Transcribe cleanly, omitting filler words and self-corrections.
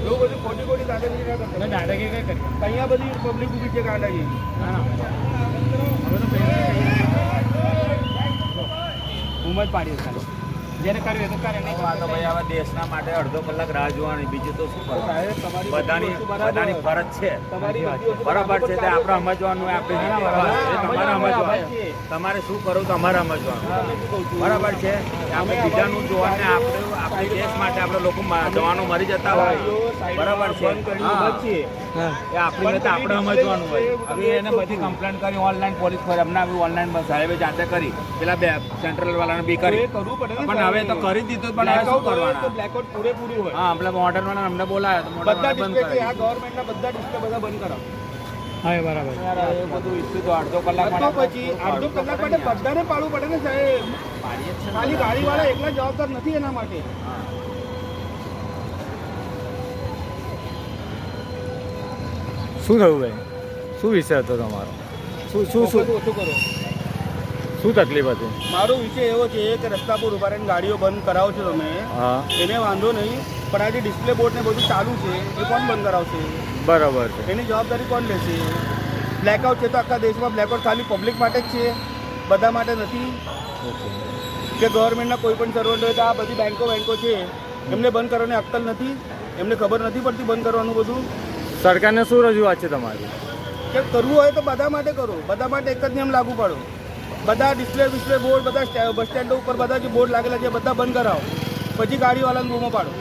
એવું બધું ખોટી ખોટી દાદાગીરી ના કરતા. દાદાગીરી કઈ કરી અહીંયા બધી પબ્લિક ઊભી છે ગાંડાજી. ઉમર પાડી ખાલી જેને કર્યું તો કરે નહીં. આ તો ભાઈ હવે દેશના માટે અડધો કલાક રાહ જોવાની, બીજું તો શું કરવું? બધાની ફરજ છે, બરાબર છે. તે આપણે સમજવાનું, આપણે તમારે સમજવાનું, તમારે શું કરવું તમારે સમજવાનું, બરાબર છે. આપણે બીજાનું જોવાને આપણે દેશ માટે આપણે લોકો જવાનો મરી જતા હોય, બરાબર છે. એ આપણી રીતે આપણે સમજવાનું હોય. હવે એને બધી કમ્પ્લેન કરી ઓનલાઈન પોલીસ પર અમને ઓનલાઈન સાહેબે જાતે કરી, પેલા બે સેન્ટ્રલ વાળાને બી કરી, કરવું પડે ને. પણ હવે તો કરી દીધું. પણ હવે શું કરવાના? બ્લેકઆઉટ પૂરેપૂરું હોય. હા, આપણે મોડર્ન વાળા અમને બોલાયા તો બધા મોડર્ન બંધ ડિસ્પ્લે કરી. આ ગવર્મેન્ટના બધા ડિસ્પ્લે બધા બંધ કરાવો. હા બરાબર. યાર એ બધું ઈચ્છું તો અડધો કલાક તો પછી અડધો કલાક માટે બધાને પાડવું પડે ને સાહેબ. ખાલી ગાડીવાળા એકલા જવાબદાર નથી એના માટે. શું થયું ભાઈ? શું વિષય હતો તમારો? શું ઓછું કરો. શું તકલીફ હતી? મારો વિષય એવો છે કે રસ્તા પર ઉભા રહીને ગાડીઓ બંધ કરાવો છો તમે, હા, એને વાંધો નહીં, પણ આ જે ડિસ્પ્લે બોર્ડ ને બધું ચાલુ છે એ કોણ બંધ કરાવશે? બરાબર છે. એની જવાબદારી કોણ લેશે? બ્લેકઆઉટ છે તો આખા દેશમાં બ્લેકઆઉટ ખાલી પબ્લિક માટે જ છે, બધા માટે નથી. કે ગવર્મેન્ટના કોઈ પણ સર્વન્ટ હોય તો આ બધી બેંકો છે એમને બંધ કરવાની અક્કલ નથી, એમને ખબર નથી પડતી બંધ કરવાનું બધું. સરકારને શું રજૂઆત છે તમારી? કે કરવું હોય તો બધા માટે કરો, બધા માટે એક જ નિયમ લાગુ પાડો. બધા ડિસ્પ્લે બોર્ડ બધા બસ સ્ટેન્ડો ઉપર બધા જે બોર્ડ લાગેલા છે બધા બંધ કરાવો, પછી ગાડીવાળાને બૂમો પાડો.